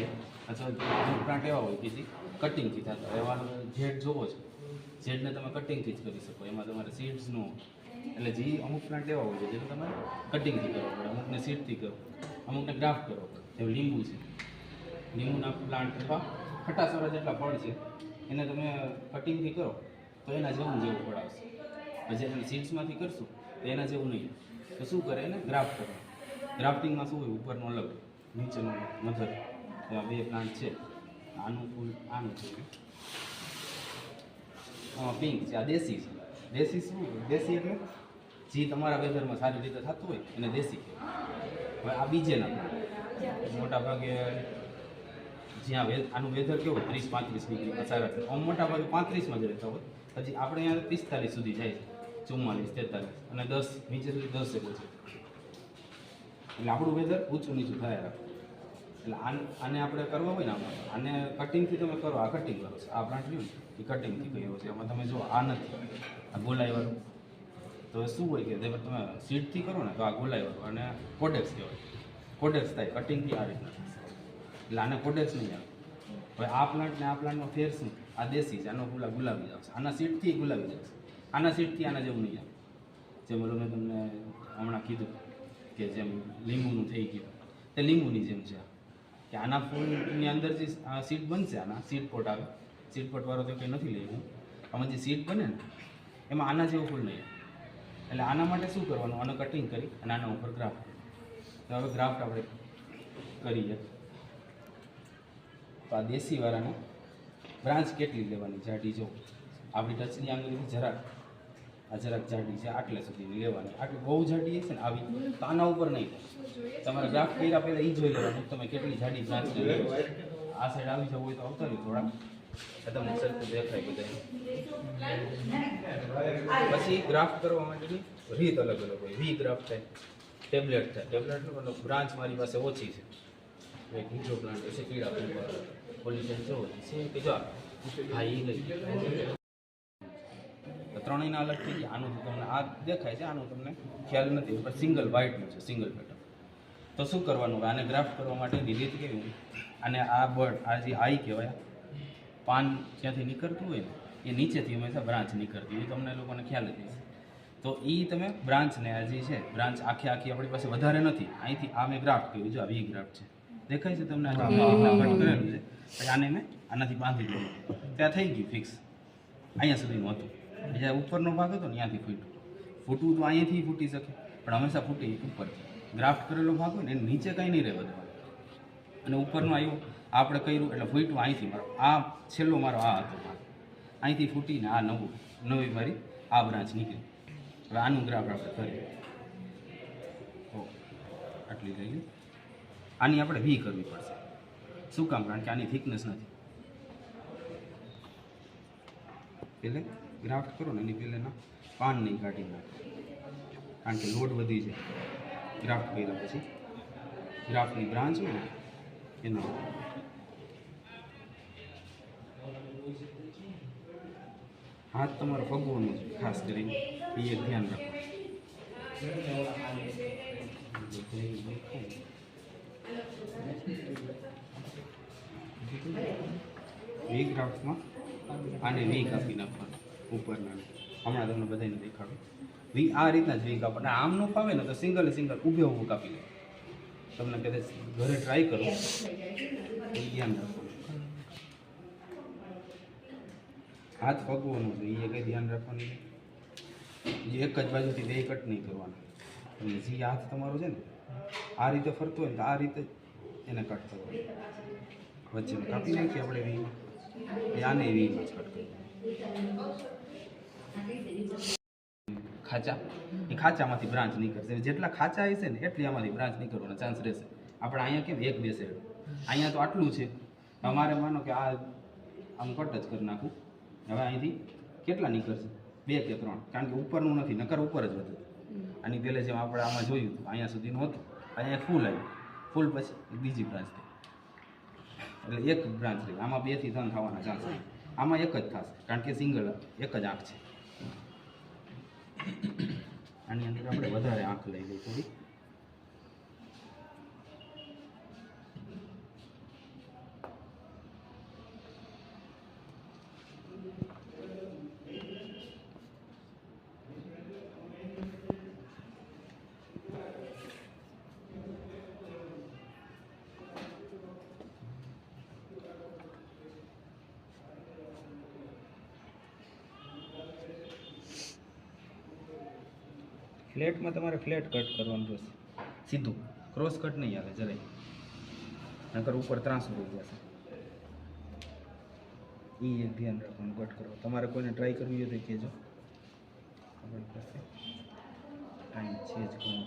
થાય અથવા અમુક પ્લાન્ટ એવા હોય કે જે કટિંગથી થતા હોય. એમાં ઝેડ જોવો છો, ઝેડને તમે કટિંગથી જ કરી શકો, એમાં તમારે સીડ્સ ન હોય. એટલે જે અમુક પ્લાન્ટ એવા હોય છે જેને તમારે કટિંગથી કરવો પડે, અમુકને સીડથી કરો, અમુકને ગ્રાફ્ટ કરો. જેમ લીંબુ છે, લીંબુના પ્લાન્ટ અથવા ખટાસવાળા જેટલા ફળ છે એને તમે કટિંગથી કરો તો એના જેવું ફળ આવશે. પછી તમે સીડ્સમાંથી કરશું તો એના જેવું નહીં. તો શું કરે, એને ગ્રાફ્ટ કરે. ગ્રાફ્ટિંગમાં શું હોય, ઉપરનો અલગ, નીચેનો મધર. એવા બે પ્લાન્ટ છે. આનું ફૂલ આનું છે, પિંક છે. આ દેશી છે. દેશી શું, દેશી એટલે જે તમારા વેધરમાં સારી રીતે થતું હોય એને દેશી કહેવાય. હવે આ બીજેના પ્લાન્ટ મોટા ભાગે જ્યાં આનું વેધર કેવું 30-35 ડિગ્રી સારા છે, આમ મોટા ભાગે 35માં જ રહેતા હોય. હજી આપણે અહીંયા 45 સુધી જાય છે, 44-43 અને 10 નીચે સુધી 10 પહોંચે. એટલે આપણું વેધર ઊંચું નીચું થાય રાખે. એટલે આને આપણે કરવા હોય ને, આને કટિંગથી તમે કરો. આ કટિંગ કરો છો, આ પ્લાન્ટ રહ્યું ને એ કટિંગથી કર્યો છે. એમાં તમે જો આ નથી, આ ગોલાઈવાળું. તો શું હોય કે તમે સીડથી કરો ને તો આ ગોલાઈવાળું અને કોડેક્સ કહેવાય. કોડેક્સ થાય કટિંગથી આ રીતના થશે. એટલે આને કોડેક્સ નહીં આવે. હવે આ પ્લાન્ટ ને આ પ્લાન્ટનો ફેર શું, આ દેશી છે, આનો ગુલાબ ગુલાબી આવશે. આના સીડથી ગુલાબી જશે, આના સીડથી આના જેવું નહીં આવે. જેમ ઓલું મેં તમને હમણાં કીધું કે જેમ લીંબુનું થઈ ગયું, તે લીંબુની જેમ છે કે આના ફૂલની અંદર જે સીડ બનશે, આના સીડ પોટ આવે. સીડ પોટવાળો તો કંઈ નથી લેવું. આમાં જે સીડ બને ને એમાં આના જેવું ફૂલ નહીં આવે. એટલે આના માટે શું કરવાનું, આને કટિંગ કરી અને આના ઉપર ગ્રાફ્ટ. તો હવે ગ્રાફ્ટ આપણે કરીએ. તો આ દેશીવાળાને બ્રાન્ચ કેટલી લેવાની, જાડી જો આપણી ટચની આંગળીથી જરાક, આ જરાક જાડી છે, આટલે સુધીની લેવાની. આટલી બહુ જાડી છે ને આવી તો આના ઉપર નહીં થાય. તમારે ગ્રાફ્ટ કર્યા પહેલાં એ જોઈ લેવાનું તમે કેટલી જાડી બ્રાન્ચ લેવો. આ સાઈડ આવી જવું હોય તો આવતા રહ્યું થોડા, તમને સરખું દેખાય બધા. પછી ગ્રાફ્ટ કરવા માટેની રીત અલગ અલગ હોય. વી ગ્રાફ્ટ થાય, ટેબ્લેટ થાય. ટેબ્લેટનો બ્રાન્ચ મારી પાસે ઓછી છે. એક બીજો પ્લાન્ટ છે કીડા ફૂલવા, પોલ્યુશન જોવો છે કે જો હા એ લઈ ત્રણેયના અલગ થઈ ગયા. આનું તમને આ દેખાય છે, આનું તમને ખ્યાલ નથી, પણ સિંગલ વ્હાઇટનું છે, સિંગલ પેટર્ન. તો શું કરવાનું, આને ગ્રાફ્ટ કરવા માટેની રીત કેવી, અને આ બર્ડ, આ જે આઈ કહેવાય, પાન જ્યાંથી નીકળતું હોય ને એ નીચેથી હંમેશા બ્રાન્ચ નીકળતી હોય, તમને લોકોને ખ્યાલ જ હશે. તો એ તમે બ્રાન્ચને આ જે છે બ્રાન્ચ આખી આપણી પાસે વધારે નથી. અહીંથી આ મેં ગ્રાફ્ટ કર્યું, જો આ વી ગ્રાફ્ટ છે, દેખાય છે તમને, કટ કરેલું છે. પછી આને મેં આનાથી બાંધી દીધું, ત્યાં થઈ ગયું ફિક્સ. અહીંયા સુધીનું હતું. બીજા ઉપરનો ભાગ હતો ને ત્યાંથી ફૂટવું તો અહીંયાથી ફૂટી શકે, પણ હંમેશા ફૂટી ઉપરથી. ગ્રાફ્ટ કરેલો ભાગ હોય ને એને નીચે કંઈ નહીં રહેવા દેવાનું. અને ઉપરનો આવ્યો આપણે કર્યું એટલે ફૂટ્યું અહીંથી. મારો આ છેલ્લો મારો આ હતો ભાગ, અહીંથી ફૂટીને આ નવી મારી આ બ્રાન્ચ નીકળી. હવે આનું ગ્રાફ્ટ આપણે કરીએ. આટલી થઈ ગઈ. આની આપણે વી કરવી પડશે. શું કામ, કારણ કે આની થિકનેસ નથી. પહેલે ગ્રાફ્ટ કરો ને એની પહેલેના પાન નહીં કાઢી નાખો, કારણ કે લોડ વધી જાય. ગ્રાફ્ટ કર્યા પછી ગ્રાફ્ટની બ્રાન્ચ હોય ને એનો હાથ તમારો પગવાનો છે, ખાસ કરીને એ એક ધ્યાન રાખો. વી ગ્રાફ્ટમાં આને વી કાપી નાખવાનું ઉપરના. હમણાં તમને બધાને દેખાડું. વી આ રીતના જ વી કાપો. આમ ન ફાવે ને તો સિંગલ ઊભે ઊભું કાપી લે. તમને કદાચ ઘરે ટ્રાય કરો, એ ધ્યાન રાખવાનું. હાથ પગવાનું છે એ કંઈ ધ્યાન રાખવાનું. એ એક જ બાજુથી બે કટ નહીં કરવાના. અને જે હાથ તમારો છે ને આ રીતે ફરતો હોય ને તો આ રીતે એને કટ કરવાનું. વચ્ચે કાપી નાખીએ આપણે વીમાં, એ આને વીમાં જ કટ કરવાનું. ખાચા, એ ખાચામાંથી બ્રાન્ચ નીકળશે. જેટલા ખાચા હશે ને એટલી આમાંથી બ્રાન્ચ નીકળવાનો ચાન્સ રહેશે. આપણે અહીંયા કેમ એક બે સાઈડ, અહીંયા તો આટલું છે. અમારે માનો કે આ આમ કટ જ કરી નાખું. હવે અહીંથી કેટલા નીકળશે, 2 કે 3, કારણ કે ઉપરનું નથી, નકર ઉપર જ વધુ. આની પહેલે જેમ આપણે આમાં જોયું હતું અહીંયા સુધીનું હતું, અહીંયા ફૂલ આવ્યું. ફૂલ પછી બીજી બ્રાન્ચ થઈ, એટલે એક બ્રાન્ચ રહી. આમાં 2 થી 3 થવાના ચાન્સ. આમાં એક જ થશે, કારણ કે સિંગલ એક જ આંખ છે. આની અંદર આપણે વધારે આંખ લઈ લઈએ થોડી. ફ્લેટમાં તમારે ફ્લેટ કટ કરવાનું રહેશે, સીધું, ક્રોસ કટ નહીં આવે જરાય, નકર ઉપર ત્રાંસું રહી જશે. એ એક ધ્યાન રાખવાનું કટ કરો. તમારે કોઈને ટ્રાય કરવી હોય તો કહેજો, ખબર પડશે. ટાઈમ છે જ ઘણો.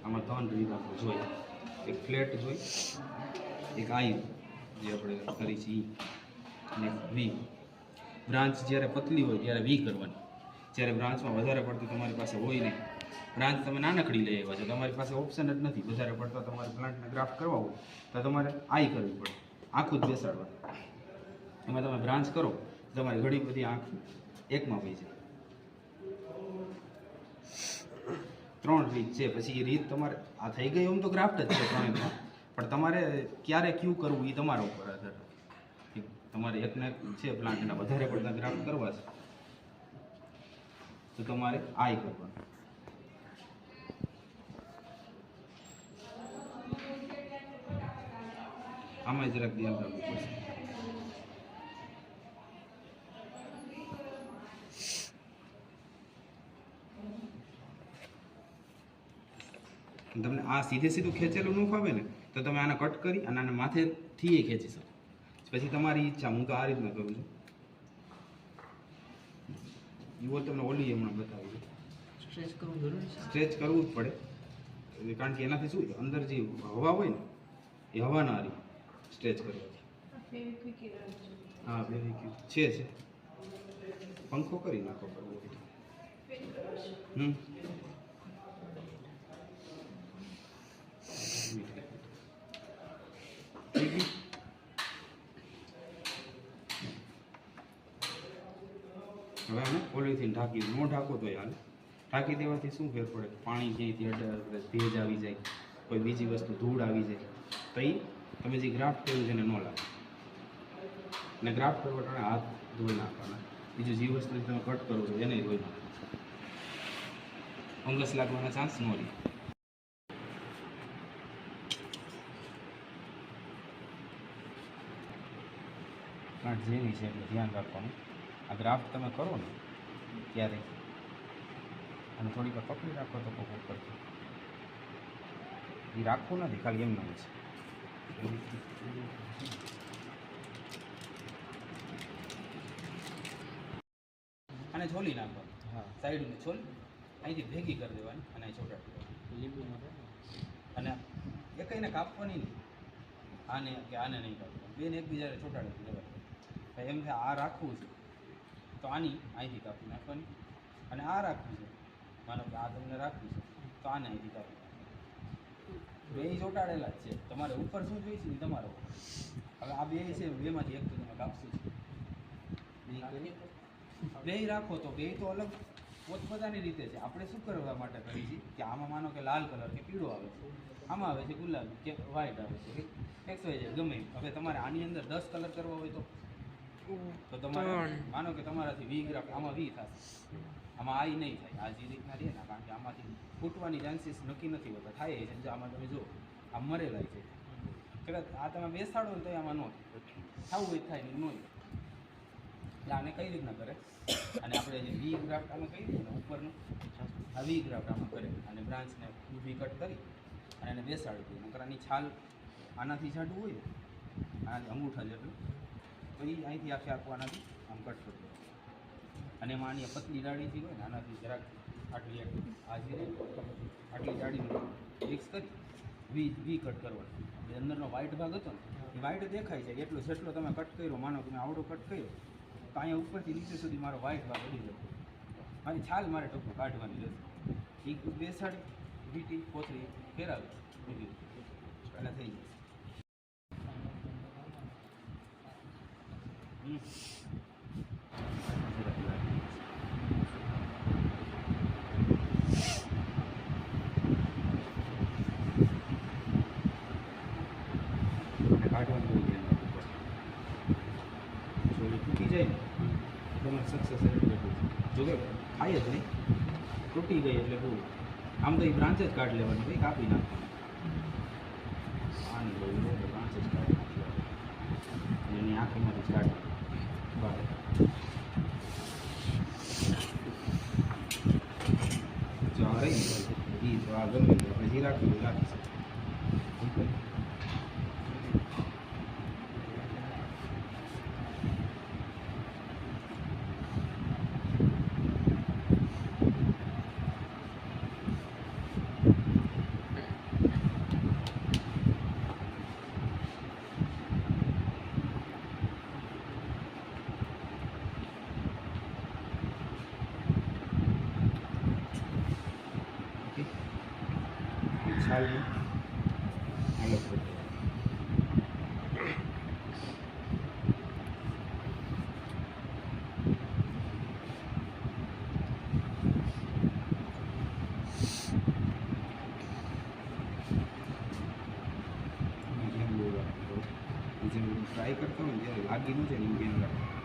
આમાં 3 રીત આપણે જોઈએ, એક ફ્લેટ જોઈ, એક આઈ જે આપણે કરી છે એ, અને વી. બ્રાન્ચ જ્યારે પતલી હોય ત્યારે વી કરવાની, જ્યારે બ્રાન્ચમાં વધારે પડતી તમારી પાસે હોય નહીં, બ્રાન્ચ તમે નાનકડી લઈ આવ્યા છો, તમારી પાસે ઓપ્શન જ નથી વધારે પડતા તમારે પ્લાન્ટને ગ્રાફ્ટ કરવા હોય તો તમારે આઈ કરવી પડે, આખું જ બેસાડવાનું. એમાં તમે બ્રાન્ચ કરો તમારી ઘણી બધી આંખ એકમાં હોય છે. 3 રીત છે. પછી એ રીત તમારે આ થઈ ગઈ એમ તો ગ્રાફ્ટ જ છે 3માં, પણ તમારે ક્યારે ક્યુ કરવું એ તમારા ઉપર આધાર. તમારે એકને એક છે પ્લાન્ટના વધારે પડતા ગ્રાફ્ટ કરવા છે તો તમારે આઈ કરવાનું. આમાં જરાક ધ્યાન રાખવું પડશે. તમને આ સીધે સીધું ખેંચેલું ન ફાવે ને તો તમે આને કટ કરી અને આને માથેથી ખેંચી શકો. પછી તમારી ઈચ્છા, હું તો આ રીતના કરું છું. એવો તમને ઓલી હમણાં બતાવી, સ્ટ્રેચ કરવું જરૂરી છે, સ્ટ્રેચ કરવું જ પડે, કારણ કે એનાથી શું અંદર જે હવા હોય ને એ હવા ના રહી સ્ટ્રેચ કરવાથી. હા ફેવિક્વિક છે, પંખો કરી નાખો કરવો. હવે આને પોલીથીન ઢાંકી, ન ઢાંકો તો હાલ, ઢાંકી દેવાથી શું ફેર પડે, પાણી ક્યાંયથી ભેજ આવી જાય, કોઈ બીજી વસ્તુ ધૂળ આવી જાય તો એ તમે જે ગ્રાફ્ટ કર્યું છે એને ન લાગે. અને ગ્રાફ્ટ કરવા ટાણે હાથ ધોઈ નાખવાના, બીજું જે વસ્તુ તમે કટ કરો છો એને ધોઈ નાખવાના, ફંગસ લાગવાના ચાન્સ ન રહે. પ્લાન્ટ જેવી છે એટલે ધ્યાન રાખવાનું. આ ગ્રાફ્ટ તમે કરો ને ત્યારે અને થોડીક વાર પકડી રાખો તો પગ ઉપરથી એ રાખવું નથી, ખાલી એમ છે. અને છોલી નાખવાનું, હા સાઈડને છોલી અહીંથી ભેગી કરી દેવાની અને અહીં ચોટાડી દેવાની લીંબુમાં, અને એકઈને કાપવાની નહીં, આને કે આને નહીં કાપવાનું, બેને એકબીજાને ચોટાડી દેવાની. એમ કે આ રાખવું છે તો આની અહીંથી કાપી નાખવાની, અને આ રાખવું છે, માનો કે આ તમને રાખવું છે તો આને અહીંથી કાપી નાખવાનું. બે ચોંટાડેલા જ છે, તમારે ઉપર શું જોઈશે એ તમારો. હવે આ બે છે, બેમાંથી એક તો તમે કાપશું બે રાખો તો બે તો અલગ પોતપોતાની રીતે છે. આપણે શું કરવા માટે કરીએ છીએ કે આમાં માનો કે લાલ કલર કે પીળો આવે છે, આમાં આવે છે ગુલાબી કે વ્હાઈટ આવે છે, XYZ ગમે. હવે તમારે આની અંદર 10 કલર કરવા હોય તો તમારે માનો કે તમારાથી 20 ગ્રાફ આમાં 20 થશે, આમાં આઈ નહીં થાય. આ જે રીતના રહે ને, કારણ કે આમાંથી ફૂટવાની ચાન્સીસ નક્કી નથી હોતા, થાય છે. આમાં તમે જો આ મરેલા છે, કદાચ આ તમે બેસાડો ને તો આમાં ન થવું હોય થાય ને ન એટલે આને કઈ રીતના કરે. અને આપણે જે 20 ગ્રાફ્ટ આમાં કહી દઈએ ને ઉપરનું, આ 20 ગ્રાફ્ટ આમાં કરે અને બ્રાન્ચને ઊભી કટ કરી અને એને બેસાડી દઈએ. નકર આની છાલ આનાથી જાડું હોય, આનાથી અંગૂઠા જેટલું, તો એ અહીંથી આખું આનાથી આમ કટ કરી દે. અને એમાં આની પતલી ડાળીથી હોય ને આનાથી જરાક આટલી આ જે આટલી ડાળીનું મિક્સ કરી વી કટ કરવાનું. એ અંદરનો વ્હાઈટ ભાગ હતો ને એ વ્હાઈટ દેખાય છે એટલું, જેટલો તમે કટ કર્યો, માનો તમે આવડો કટ કર્યો તો અહીંયા ઉપરથી નીચે સુધી મારો વ્હાઈટ ભાગ અડી જતો, મારી છાલ મારે ટૂંકું કાઢવાની રહેશે. એ બેસાડી વીટી કોથળી ફેરાવી બધી એટલે થઈ જશે. કાઢવાનું બહુ ધ્યાન રાખવું પડે, જો તૂટી જાય ને તમારે સક્સેસ જો કે થાય જ નહીં, તૂટી ગઈ એટલે બહુ. આમ તો એ બ્રાન્ચ જ કાઢી લેવાની, ભાઈ કાપી નાખવાની. આની બ્રાન્ચ જ કાઢી નાખવાની, એની આંખમાંથી જ કાઢી બરાબર. છાલની અલગ કરી ટ્રાય કરતો હોય ને જ્યારે લાગી ન જાય ને એમ ધ્યાન રાખો.